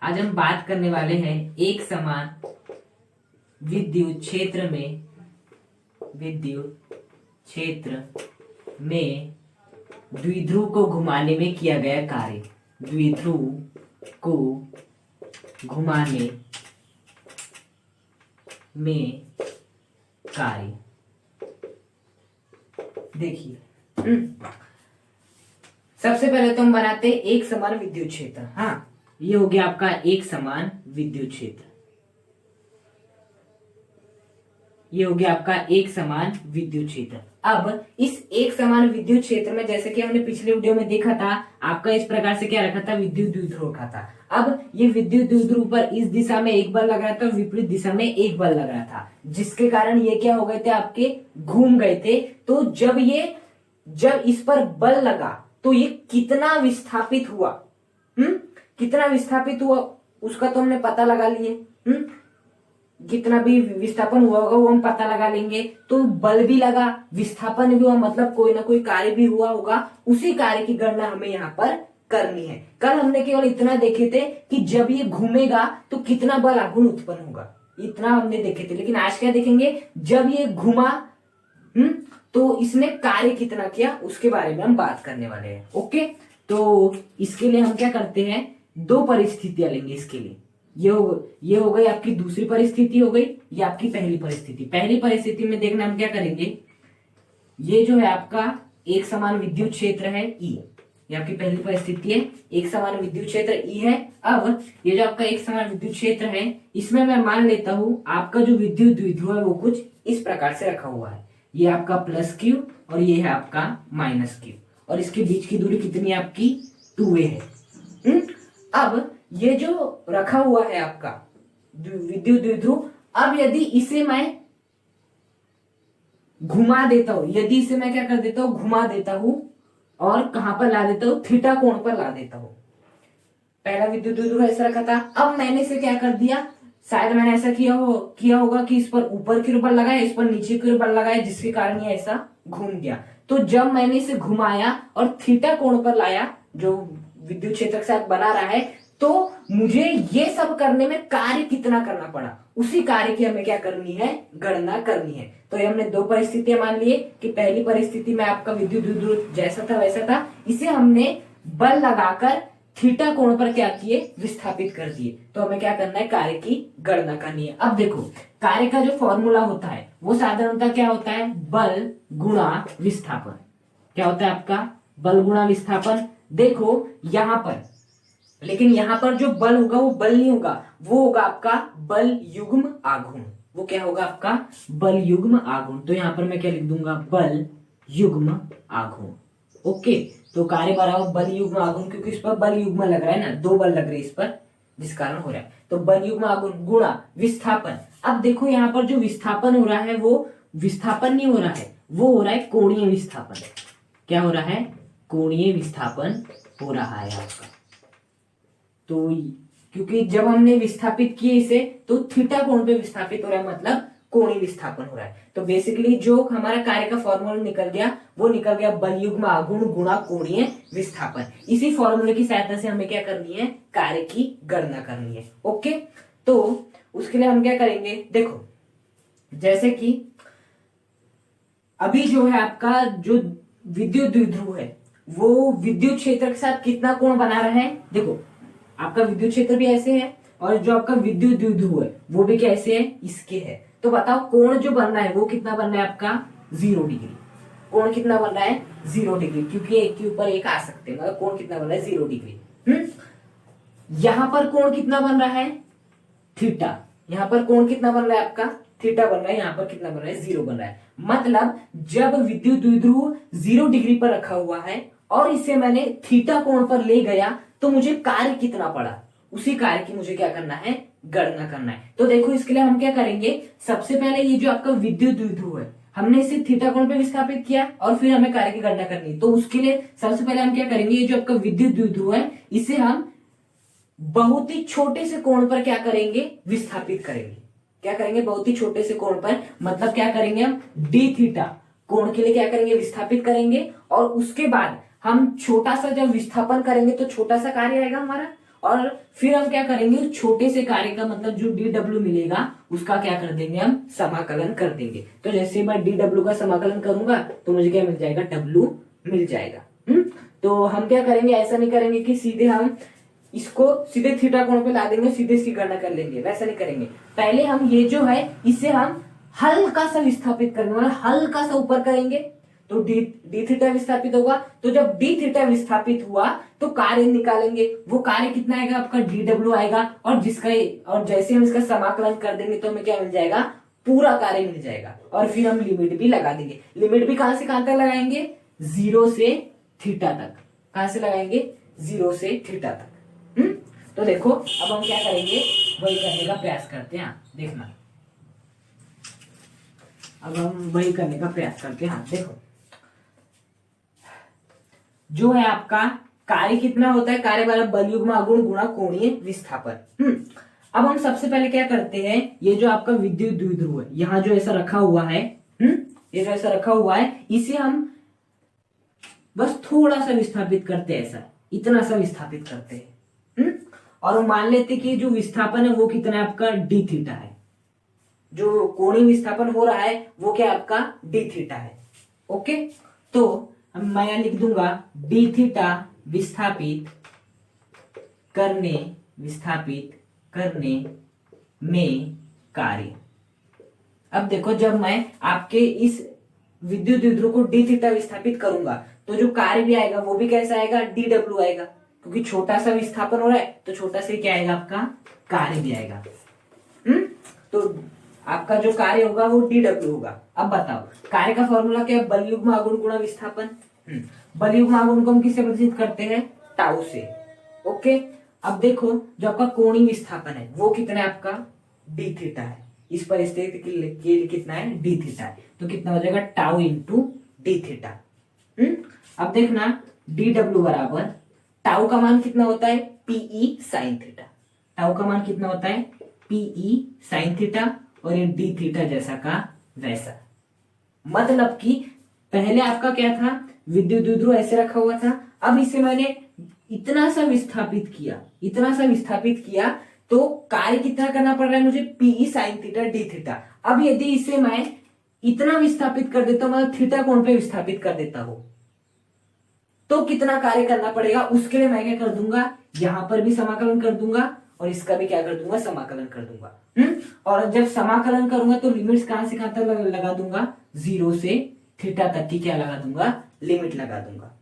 आज हम बात करने वाले हैं एक समान विद्युत क्षेत्र में द्विध्रुव को घुमाने में किया गया कार्य। द्विध्रुव को घुमाने में कार्य। देखिए, सबसे पहले तो हम बनाते हैं एक समान विद्युत क्षेत्र। हाँ, ये हो गया आपका एक समान विद्युत क्षेत्र। ये हो गया आपका एक समान विद्युत क्षेत्र। अब इस एक समान विद्युत क्षेत्र में, जैसे कि हमने पिछले वीडियो में देखा था, आपका इस प्रकार से क्या रखा था, विद्युत द्विध्रुव रखा था। अब ये विद्युत द्विध्रुव पर इस दिशा में एक बल लग रहा था, विपरीत दिशा में एक बल लग रहा था, जिसके कारण ये क्या हो गए थे, आपके घूम गए थे। तो जब इस पर बल लगा तो ये कितना विस्थापित हुआ, कितना विस्थापित हुआ उसका तो हमने पता लगा लिए। कितना भी विस्थापन हुआ होगा वो हम पता लगा लेंगे। तो बल भी लगा, विस्थापन भी हुआ, मतलब कोई ना कोई कार्य भी हुआ होगा। उसी कार्य की गणना हमें यहाँ पर करनी है। कल हमने केवल इतना देखे थे कि जब ये घूमेगा तो कितना बल आघूर्ण उत्पन्न होगा, इतना हमने देखे थे। लेकिन आज क्या देखेंगे, जब ये घुमा तो इसने कार्य कितना किया उसके बारे में हम बात करने वाले हैं। ओके, तो इसके लिए हम क्या करते हैं, दो परिस्थितियां लेंगे इसके लिए। ये हो गई आपकी दूसरी परिस्थिति, हो गई ये आपकी पहली परिस्थिति। पहली परिस्थिति में देखना हम क्या करेंगे, ये जो है आपका एक समान विद्युत क्षेत्र है ई, ये आपकी पहली परिस्थिति है, एक समान विद्युत क्षेत्र ई है। अब ये जो आपका एक समान विद्युत क्षेत्र है, इसमें मैं मान लेता हूं आपका जो विद्युत द्विध्रुव है वो कुछ इस प्रकार से रखा हुआ है। ये आपका प्लस क्यू और ये है आपका माइनस क्यू, और इसके बीच की दूरी कितनी है आपकी 2a है। अब ये जो रखा हुआ है आपका विद्युत द्विध्रुव, अब यदि इसे मैं घुमा देता हूं, यदि इसे मैं क्या कर देता हूं, घुमा देता हूं और कहां पर ला देता हूं, थीटा कोण पर ला देता हूं। पहला विद्युत द्विध्रुव ऐसा रखा था, अब मैंने इसे क्या कर दिया, शायद मैंने ऐसा किया होगा कि इस पर ऊपर की ओर बल लगाया, इस पर नीचे की ओर बल लगाया, जिसके कारण ये ऐसा घूम गया। तो जब मैंने इसे घुमाया और थीटा कोण पर लाया, जो विद्युत क्षेत्र के साथ बना रहा है, तो मुझे ये सब करने में कार्य कितना करना पड़ा, उसी कार्य की हमें क्या करनी है, गणना करनी है। तो ये हमने दो परिस्थितियां मान लिए कि पहली परिस्थिति में आपका विद्युत द्विध्रुव जैसा था वैसा था, इसे हमने बल लगाकर थीटा कोण पर क्या किए, विस्थापित कर दिए। तो हमें क्या करना है, कार्य की गणना करनी है। अब देखो, कार्य का जो फॉर्मूला होता है वो साधारणतः क्या होता है, बल गुणा विस्थापन। क्या होता है आपका, बल गुणा विस्थापन। देखो यहां पर, लेकिन यहां पर जो बल होगा वो बल नहीं होगा, वो होगा आपका बल युग्म आघूर्ण। वो क्या होगा आपका, बल युग्म आघूर्ण। तो यहां पर मैं क्या लिख दूंगा, बल युग्म आघूर्ण। ओके, तो कार्य बराबर बल युग्म आघूर्ण, क्योंकि इस पर बल युग्म लग रहा है ना, दो बल लग रहे हैं इस पर, जिस कारण हो रहा है। तो बल युग्म आघूर्ण गुणा विस्थापन। अब देखो यहाँ पर जो विस्थापन हो रहा है वो विस्थापन नहीं हो रहा है, वो हो रहा है कोणीय विस्थापन। क्या हो रहा है, कोणीय विस्थापन हो रहा है आपका। तो क्योंकि जब हमने विस्थापित किए इसे, तो थीटा कोण पे विस्थापित हो रहा है, मतलब कोणीय विस्थापन हो रहा है। तो बेसिकली जो हमारा कार्य का फॉर्मूला निकल गया, वो निकल गया बल युग्म आघूर्ण गुणा कोणीय विस्थापन। इसी फॉर्मूले की सहायता से हमें क्या करनी है, कार्य की गणना करनी है। ओके, तो उसके लिए हम क्या करेंगे, देखो जैसे कि अभी जो है आपका जो विद्युत द्विध्रुव है वो विद्युत क्षेत्र के साथ कितना कोण बना रहा है। देखो आपका विद्युत क्षेत्र भी ऐसे है और जो आपका विद्युत द्विध्रुव है वो भी कैसे है, इसके है। तो बताओ कोण जो बन रहा है वो कितना बन रहा है आपका, 0 डिग्री। कोण कितना बन रहा है, 0 डिग्री, क्योंकि एक के ऊपर एक आ सकते हैं, मतलब कोण कितना बन रहा है, 0 डिग्री। यहां पर कोण कितना बन रहा है, थीटा। यहां पर कोण कितना बन रहा है आपका, थीटा बन रहा है। यहां पर कितना बन रहा है, 0 बन रहा है। मतलब जब विद्युत द्विध्रुव 0 डिग्री पर रखा हुआ है और इसे मैंने थीटा कोण पर ले गया, तो मुझे कार्य कितना पड़ा, उसी कार्य की मुझे क्या करना है, गणना करना है। तो देखो इसके लिए हम क्या करेंगे, सबसे पहले ये जो आपका विद्युत द्विध्रुव है हमने इसे थीटा कोण पे विस्थापित किया और फिर हमें कार्य की गणना करनी है। तो उसके लिए सबसे पहले हम क्या करेंगे, ये जो आपका विद्युत द्विध्रुव है इसे हम बहुत ही छोटे से कोण पर क्या करेंगे, विस्थापित करेंगे। क्या करेंगे, बहुत ही छोटे से कोण पर, मतलब क्या करेंगे हम, डी थीटा कोण के लिए क्या करेंगे, विस्थापित करेंगे। और उसके बाद हम छोटा सा जब विस्थापन करेंगे तो छोटा सा कार्य आएगा हमारा, और फिर हम क्या करेंगे, छोटे से कार्य का मतलब जो डी डब्ल्यू मिलेगा उसका क्या कर देंगे, हम समाकलन कर देंगे। तो जैसे मैं डी डब्ल्यू का समाकलन करूंगा तो मुझे क्या मिल जाएगा, डब्ल्यू मिल जाएगा। तो हम क्या करेंगे, ऐसा नहीं करेंगे कि सीधे हम इसको सीधे थीटा कोण पे ला देंगे, सीधे इसकी गणना कर लेंगे, वैसा नहीं करेंगे। पहले हम ये जो है इसे हम हल्का सा विस्थापित करेंगे, मतलब हल्का सा ऊपर करेंगे तो डी थीटा विस्थापित होगा। तो जब डी थीटा विस्थापित हुआ तो कार्य निकालेंगे, वो कार्य कितना आएगा आपका, डी डब्ल्यू आएगा। और जैसे हम इसका समाकलन कर देंगे तो हमें क्या मिल जाएगा, पूरा कार्य मिल जाएगा। और फिर हम लिमिट भी लगा देंगे। लिमिट भी कहां से कहां तक लगाएंगे, 0 से थीटा तक। कहां से लगाएंगे, 0 से थीटा तक। तो देखो अब हम क्या करेंगे, वही करने का प्रयास करते हैं। देखना, अब हम वही करने का प्रयास करते हैं। देखो जो है आपका कार्य कितना होता है, कार्य वाला बल युग्म आघूर्ण गुणा कोणीय विस्थापन। अब हम सबसे पहले क्या करते हैं, ये जो आपका विद्युत द्विध्रुव है यहाँ जो ऐसा रखा हुआ है, ये जो ऐसा रखा हुआ है, इसे हम बस थोड़ा सा विस्थापित करते हैं, ऐसा इतना सा विस्थापित करते हैं। और मान लेते कि जो विस्थापन है वो कितना है आपका, डी थीटा है। जो कोणीय विस्थापन हो रहा है वो क्या आपका, डी थीटा है। ओके, तो मैं यहां लिख दूंगा डी थीटा विस्थापित करने में कार्य। अब देखो जब मैं आपके इस विद्युत द्विध्रुव को डी थीटा विस्थापित करूंगा तो जो कार्य भी आएगा वो भी कैसा आएगा, डी डब्ल्यू आएगा, क्योंकि छोटा सा विस्थापन हो रहा है तो छोटा सा क्या आएगा आपका, कार्य भी आएगा। तो आपका जो कार्य होगा वो डी डब्ल्यू होगा। अब बताओ कार्य का फॉर्मूला क्या है, बल युग्म आघूर्ण गुणा विस्थापन। बल युग्म आघूर्ण को हम किससे प्रतिनिधित्व करते हैं, टाउ से। ओके, अब देखो जो आपका कोणीय विस्थापन है वो कितना है आपका, डी थीटा है। इस परिस्थिति के लिए कितना है, डी थीटा है। तो कितना हो जाएगा, टाउ इंटू डी थीटा। अब देखना डी डब्ल्यू बराबर टाउ का मान कितना होता है, पीई साइन थीटा। टाउ का मान कितना होता है, पीई साइन थीटा, और ये डी थीटा जैसा का वैसा। मतलब कि पहले आपका क्या था, विद्युत द्विध्रुव ऐसे रखा हुआ था, अब इसे मैंने इतना सा विस्थापित किया तो कार्य कितना करना पड़ रहा है मुझे, PE sine theta d theta. अब यदि इसे मैं इतना विस्थापित कर देता हूं, मतलब थीटा कोण पे विस्थापित कर देता हूं, तो कितना कार्य करना पड़ेगा, उसके लिए मैं क्या कर दूंगा, यहां पर भी समाकलन कर दूंगा और इसका भी क्या कर दूंगा, समाकलन कर दूंगा। और जब समाकलन करूंगा तो लिमिट्स कहां से कहां तक लगा दूंगा, 0 से थीटा तक की क्या लगा दूंगा, लिमिट लगा दूंगा।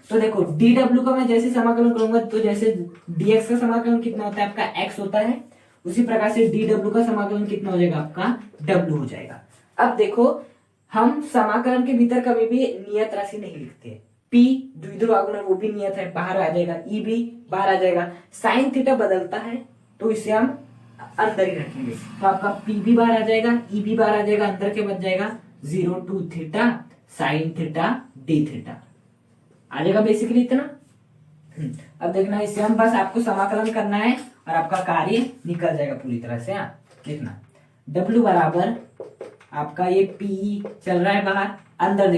तो देखो डी डब्ल्यू का मैं जैसे समाकलन करूंगा तो जैसे डीएक्स का समाकलन कितना होता है आपका, एक्स होता है, उसी प्रकार से डी डब्ल्यू का समाकलन कितना हो जाएगा आपका, डब्ल्यू हो जाएगा। अब देखो हम समाकलन के भीतर कभी भी नियत राशि नहीं लिखते। पी द्विध्रुव आघूर्ण वो भी नियत है, बाहर आ जाएगा, ई भी बाहर आ जाएगा। साइन थीटा बदलता है तो इसे हम अंदर ही रखेंगे, तो आपका पी भी बाहर आ जाएगा, ई भी बाहर आ जाएगा, अंदर के बच जाएगा 0 to theta sine theta d theta आ जाएगा बेसिकली इतना। अब देखना इससे हम बस आपको समाकलन करना है और आपका कार्य निकल जाएगा पूरी तरह से। देखना W बराबर आपका ये पी चल रहा है बाहर, अंदर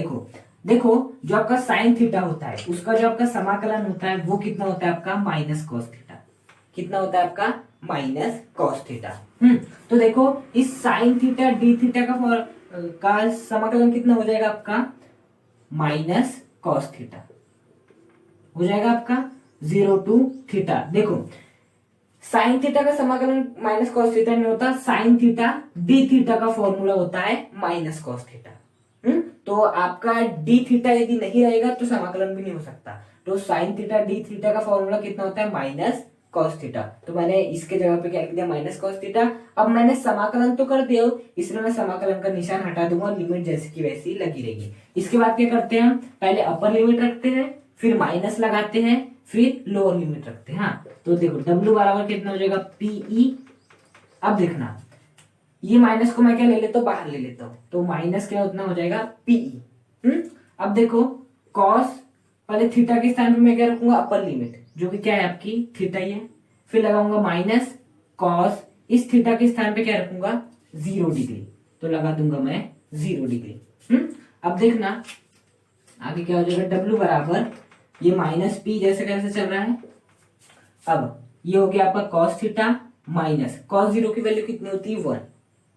देखो जो आपका साइन थीटा होता है उसका जो आपका समाकलन होता है वो कितना होता है आपका, माइनस कॉस थीटा। कितना होता है आपका, माइनस कॉस थीटा। तो देखो इस साइन थीटा डी थीटा का समाकलन कितना हो जाएगा आपका, माइनस कॉस थीटा हो जाएगा आपका 0 to थीटा। देखो साइन थीटा का समाकलन माइनस कॉस थीटा नहीं होता, साइन थीटा डी थीटा का फॉर्मूला होता है माइनस कॉस थीटा। तो आपका डी थीटा यदि नहीं रहेगा तो समाकलन भी नहीं हो सकता। तो साइन थीटा डी थीटा का फॉर्मूला कितना होता है, माइनस कॉस थीटा। तो मैंने इसके जगह पे क्या लिख दिया, माइनस कॉस थीटा। अब मैंने समाकलन तो कर दिया, इसलिए मैं समाकलन का निशान हटा दूंगा, लिमिट जैसी की वैसी लगी रहेगी। इसके बाद क्या करते हैं, पहले अपर लिमिट रखते हैं, फिर माइनस लगाते हैं, फिर लोअर लिमिट रखते हैं। तो देखो W बराबर कितना हो जाएगा, पीई। अब देखना ये माइनस को मैं क्या ले लेता हूँ, बाहर ले लेता हूँ, तो माइनस क्या उतना हो जाएगा पीई। अब देखो कॉस, पहले थीटा के स्थान पे मैं क्या रखूंगा, अपर लिमिट, जो कि क्या है आपकी थीटा ही है, फिर लगाऊंगा माइनस कॉस, इस थीटा के स्थान पे क्या रखूंगा, 0 डिग्री, तो लगा दूंगा मैं 0 डिग्री। अब देखना आगे क्या हो जाएगा, W बराबर ये माइनस पी जैसे कैसे चल रहा है, अब ये हो गया आपका cos theta minus cos zero की वैल्यू कितनी होती है 1।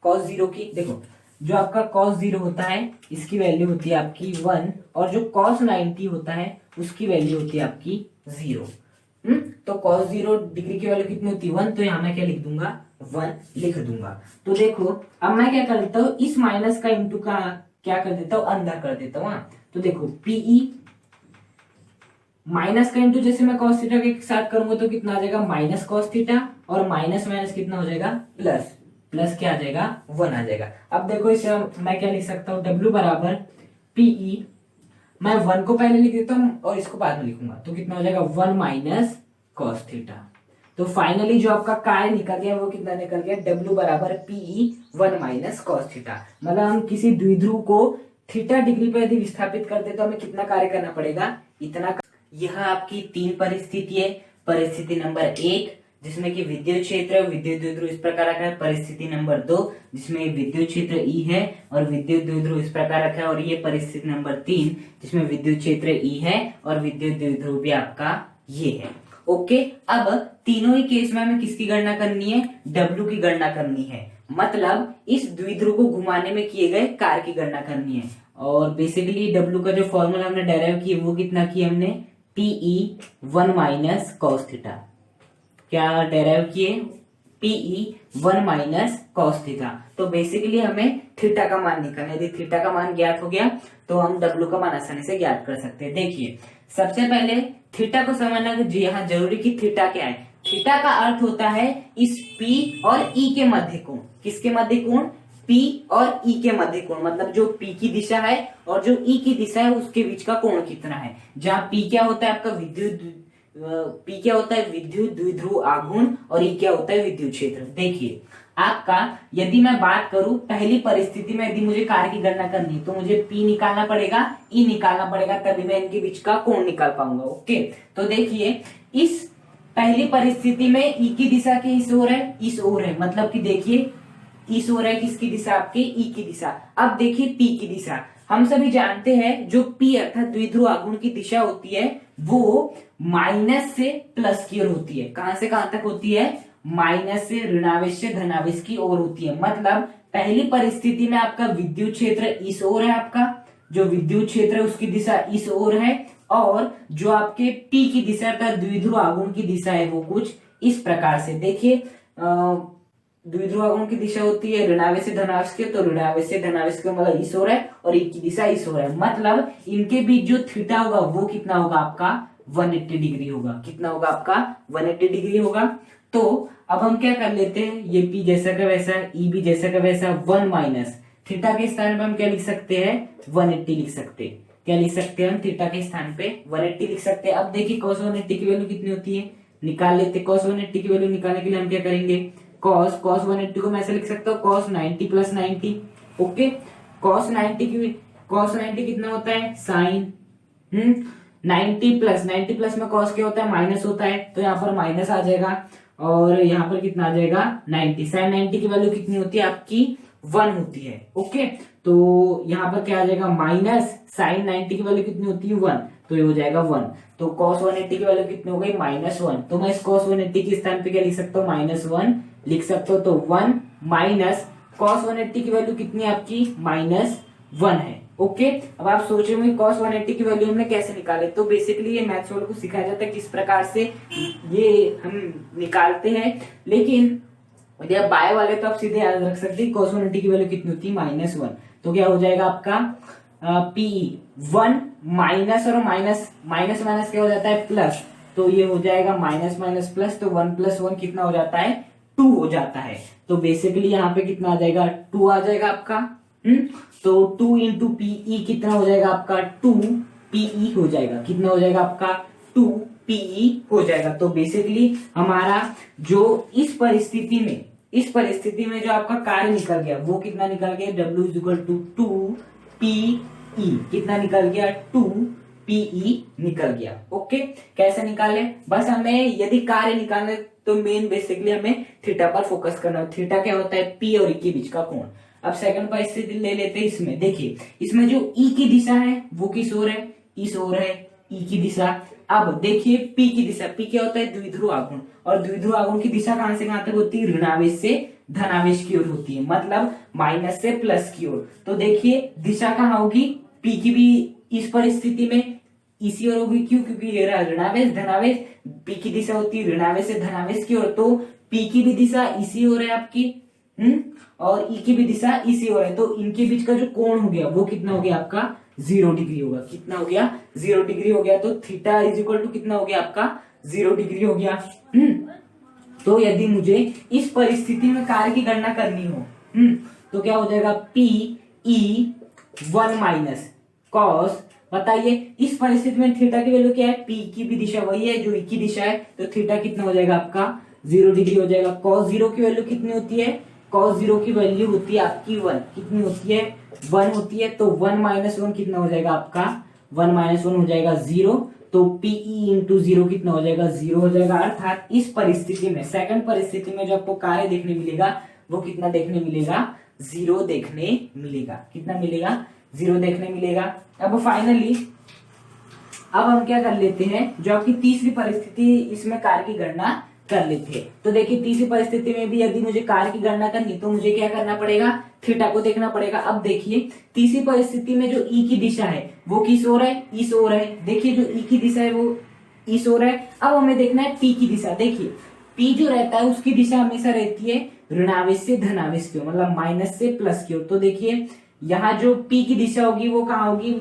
कॉस जीरो की देखो जो आपका कॉस जीरो होता है इसकी वैल्यू होती है आपकी 1 और जो कॉस 90 होता है उसकी वैल्यू होती है आपकी 0। तो कॉस 0 डिग्री की वैल्यू कितनी होती है 1, तो यहां मैं क्या लिख दूंगा 1 लिख दूंगा। तो देखो अब मैं क्या कर देता हूँ इस माइनस का इंटू का क्या कर देता हूँ अंदर कर देता हूँ। तो देखो पीई माइनस का इंटू जैसे मैं कॉस थीटा के साथ करूंगा तो कितना आ जाएगा माइनस कॉस थीटा और माइनस माइनस कितना हो जाएगा प्लस प्लस क्या आ जाएगा 1 आ जाएगा। अब देखो इसे मैं क्या लिख सकता हूँ W बराबर पीई मैं 1 को पहले लिख देता हूँ और इसको बाद में लिखूंगा तो कितना हो जाएगा 1 माइनस कॉस थीटा। तो फाइनली जो आपका कार्य निकल गया वो कितना निकल गया W बराबर पीई 1 माइनस कॉस थीटा। मतलब हम किसी द्विध्रुव को थीटा डिग्री पर यदि विस्थापित करते तो हमें कितना कार्य करना पड़ेगा इतना। यह आपकी 3 परिस्थिति है। परिस्थिति नंबर 1 जिसमें कि विद्युत क्षेत्र विद्युत द्विध्रुव इस प्रकार रखा है। परिस्थिति नंबर 2 जिसमें विद्युत क्षेत्र E है और विद्युत द्विध्रुव इस प्रकार रखा है। और ये परिस्थिति नंबर 3 जिसमें विद्युत क्षेत्र E है और विद्युत द्विध्रुव भी आपका ये है। ओके, अब तीनों ही केस में हमें किसकी गणना करनी है W की गणना करनी है। मतलब इस द्विध्रुव को घुमाने में किए गए कार्य की गणना करनी है। और बेसिकली W का जो फॉर्मूला हमने डेराइव किया वो कितना किया हमने PE 1 माइनस कॉस थीटा। क्या डेराइव किए PE 1 माइनस कॉस थीटा। तो बेसिकली हमें थीटा का मान निकालना है। यदि थीटा का मान ज्ञात हो गया तो हम W का मान आसानी से ज्ञात कर सकते हैं। देखिए सबसे पहले थीटा को समझना कि जी हाँ जरूरी कि थीटा क्या है। थीटा का अर्थ होता है इस P और E के मध्य कोण। किसके मध्य कोण P और E के मध्य कोण। मतलब जो P की दिशा है और जो E की दिशा है उसके बीच का कोण कितना है। जहाँ P क्या होता है आपका P क्या होता है विद्युत द्विध्रुव आघूर्ण और E क्या होता है विद्युत क्षेत्र। देखिए आपका यदि मैं बात करूं पहली परिस्थिति में यदि मुझे कार्य की गणना करनी है तो मुझे P निकालना पड़ेगा E निकालना पड़ेगा तभी मैं इनके बीच का कोण निकाल पाऊंगा। ओके, तो देखिए इस पहली परिस्थिति में E की दिशा की इस ओर है इस ओर है। मतलब कि देखिए इस ओर है किसकी दिशा आपकी E की दिशा। अब देखिए P की दिशा हम सभी जानते हैं जो P अर्थात द्विध्रुव आघूर्ण की दिशा होती है वो माइनस से प्लस की ओर होती है। कहां से कहां तक होती है माइनस से ऋणावेश से धनावेश की ओर होती है। मतलब पहली परिस्थिति में आपका विद्युत क्षेत्र इस ओर है। आपका जो विद्युत क्षेत्र है उसकी दिशा इस ओर है और जो आपके P की दिशा अर्थात द्विध्रुव आघूर्ण की दिशा है वो कुछ इस प्रकार से। देखिए द्विध्रुव आघूर्ण की दिशा होती है ऋणावेश से धनावेश की, तो ऋणावेश से धनावेश का मतलब इस ओर है और E की दिशा इस ओर है। मतलब इनके बीच जो थीटा होगा वो कितना होगा आपका 180 डिग्री होगा। कितना होगा आपका 180 डिग्री होगा। तो अब हम क्या कर लेते हैं ये P जैसा का वैसा E भी जैसा का वैसा 1 माइनस थीटा के स्थान पे हम क्या लिख सकते हैं 180 लिख सकते हैं। क्या लिख सकते हैं हम थीटा के स्थान पे 180 लिख सकते हैं। अब देखिए cos 180 की वैल्यू कितनी होती है निकाल लेते हैं। cos 180 की वैल्यू निकालने के लिए हम क्या करेंगे cos 180 को मैं ऐसे लिख सकता हूँ cos 90 प्लस 90। ओके, cos 90 कितना होता है साइन 90 प्लस में cos क्या होता है माइनस होता है तो यहाँ पर माइनस आ जाएगा और यहाँ पर कितना आ जाएगा 90। साइन 90 की वैल्यू कितनी होती है आपकी 1 होती है। ओके, तो यहाँ पर क्या आ जाएगा माइनस साइन 90 की वैल्यू कितनी होती है 1 तो ये हो जाएगा 1। तो cos 180 की वैल्यू कितनी हो गई -1। तो मैं इस cos 180 के स्थान पे क्या लिख सकता हूँ -1 लिख सकता हूँ। तो 1 माइनस cos 180 की वैल्यू कितनी आपकी -1 है। ओके, अब आप सोच रहे होंगे cos 180 की वैल्यू हमने कैसे निकाले। तो बेसिकली ये मैथ्स वालों को सिखाया जाता है किस प्रकार से ये हम निकालते हैं। लेकिन यदि आप बाय वाले तो आप सीधे याद रख सकते हैं cos 180 की वैल्यू कितनी होती है -1। तो क्या हो जाएगा आपका PE 1 माइनस और माइनस माइनस माइनस क्या हो जाता है प्लस। तो ये हो जाएगा माइनस माइनस प्लस तो 1 + 1 कितना हो जाता है 2 हो जाता है। तो बेसिकली यहाँ पे कितना आ जाएगा 2 आ जाएगा आपका। तो 2 × PE कितना हो जाएगा आपका 2 PE हो जाएगा। कितना हो जाएगा आपका 2 PE हो जाएगा। तो बेसिकली हमारा जो इस परिस्थिति में जो आपका कार्य निकल गया वो कितना निकल गया W = 2 PE कितना निकल गया 2 PE निकल गया। ओके, कैसे निकाले बस हमें यदि कार्य निकालने तो मेन बेसिकली हमें थीटा पर फोकस करना है। थीटा क्या होता है P और E के बीच का कोण। अब सेकंड परिस्थिति ले लेते हैं। इसमें देखिए इसमें जो E की दिशा है वो किस ओर है इस ओर है E की दिशा। अब देखिए P की दिशा, P क्या होता है, द्विध्रुव आघूर्ण, और द्विध्रुव आघूर्ण की दिशा कहां से कहां तक होती है, ऋणावेश से धनावेश की ओर होती है, मतलब माइनस से प्लस की ओर। तो देखिए दिशा कहां होगी, P की भी इस परिस्थिति में इसी ओर होगी, क्यों, क्योंकि ये रहा ऋणावेश धनावेश, P की दिशा होती है ऋणावेश से धनावेश की ओर, तो P की भी दिशा इसी ओर है आपकी, और E की भी दिशा इसी ओर है, तो इनके बीच का जो कोण हो गया वो कितना हो गया आपका, 0 डिग्री होगा। कितना हो गया, 0 डिग्री हो गया। तो थीटा इज इक्वल टू कितना हो गया आपका, 0 डिग्री हो गया। तो यदि मुझे इस परिस्थिति में कार्य की गणना करनी हो, तो क्या हो जाएगा, PE 1 माइनस कॉस, बताइए इस परिस्थिति में थीटा की वैल्यू क्या है, P की भी दिशा वही है जो E की दिशा है, तो थीटा कितना हो जाएगा आपका, 0 डिग्री हो जाएगा। कॉस 0 की वैल्यू कितनी होती है, कॉस 0 की वैल्यू होती है आपकी 1, कितनी होती है, 1 होती है। तो 1 माइनस 1 कितना हो जाएगा आपका, 1 माइनस 1 हो जाएगा 0, तो PE इंटू 0 कितना हो जाएगा, 0 हो जाएगा। अर्थात इस परिस्थिति में, सेकंड परिस्थिति में जो आपको कार्य देखने मिलेगा वो कितना देखने मिलेगा, 0 देखने मिलेगा। कितना मिलेगा, 0 देखने मिलेगा। अब फाइनली अब हम क्या कर लेते हैं, जो आपकी तीसरी परिस्थिति, इसमें कार्य की गणना कर लेते हैं। तो देखिए तीसरी परिस्थिति में भी यदि मुझे कार्य की गणना करनी, तो मुझे क्या करना पड़ेगा, थीटा को देखना पड़ेगा। अब देखिए तीसरी परिस्थिति में जो E की दिशा है वो किस ओर है, इस ओर है। देखिए जो E की दिशा है वो इस ओर है। अब हमें देखना है P की दिशा। देखिए P जो रहता है उसकी दिशा हमेशा रहती है ऋणावेश से धनावेश की ओर, मतलब माइनस से प्लस की ओर। तो देखिए यहाँ जो P की दिशा होगी वो कहाँ होगी,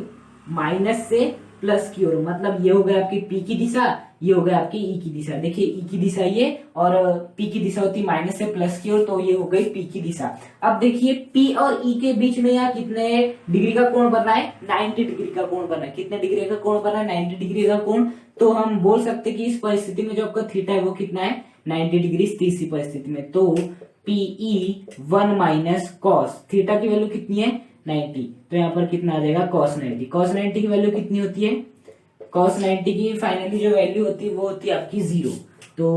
माइनस से प्लस की ओर, मतलब ये हो गया आपकी P की दिशा, ये हो गया आपकी E की दिशा। देखिए E की दिशा ये और P की दिशा होती है माइनस से प्लस की ओर, तो ये हो गई P की दिशा। अब देखिए P और E के बीच में यहाँ कितने डिग्री का कोण बन रहा है, 90 डिग्री का कोण बन रहा है। कितने डिग्री का कोण बन रहा है, 90 डिग्री का कोण। तो हम बोल सकते कि इस परिस्थिति में जो आपका थीटा है वो कितना है, 90 डिग्री तीसरी परिस्थिति में। तो PE 1 माइनस कॉस, थीटा की वैल्यू कितनी है, 90, तो यहाँ पर कितना आ जाएगा, cos 90। cos 90 की वैल्यू कितनी होती है, cos 90 की फाइनली जो वैल्यू होती है वो होती है आपकी 0। तो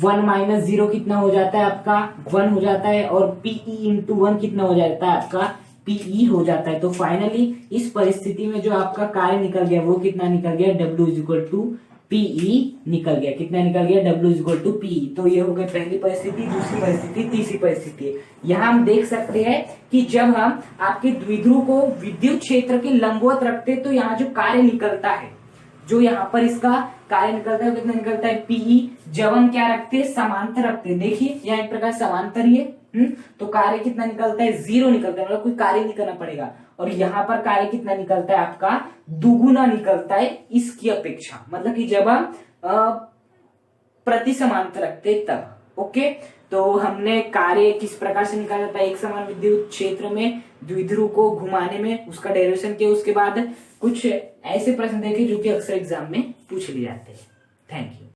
1 माइनस 0 कितना हो जाता है आपका, 1 हो जाता है, और PE इंटू 1 कितना हो जाता है आपका, PE हो जाता है। तो फाइनली इस परिस्थिति में जो आपका कार्य निकल गया वो कितना निकल गया, W is equal to PE निकल गया। कितना निकल गया, W is equal to PE। तो ये हो गई पहली परिस्थिति, दूसरी परिस्थिति, तीसरी परिस्थिति। यहाँ हम देख सकते हैं कि जब हम आपके द्विध्रुव को विद्युत क्षेत्र के लंबवत रखते हैं तो यहाँ जो कार्य निकलता है, जो यहाँ पर इसका कार्य निकलता है कितना निकलता है, PE। जब हम क्या रखते हैं, समांतर रखते हैं, देखिए यहाँ एक प्रकार समांतर ही है, तो कार्य कितना निकलता है, 0 निकलता है, मतलब कोई कार्य नहीं करना पड़ेगा। और यहाँ पर कार्य कितना निकलता है आपका, दुगुना निकलता है इसकी अपेक्षा, मतलब कि जब हम प्रति समांतर रखते तब। ओके, तो हमने कार्य किस प्रकार से निकाला जाता है एक समान विद्युत क्षेत्र में द्विध्रुव को घुमाने में, उसका डेरिवेशन किया। उसके बाद कुछ ऐसे प्रश्न देखे जो कि अक्सर एग्जाम में पूछ लिए जाते हैं। Thank you.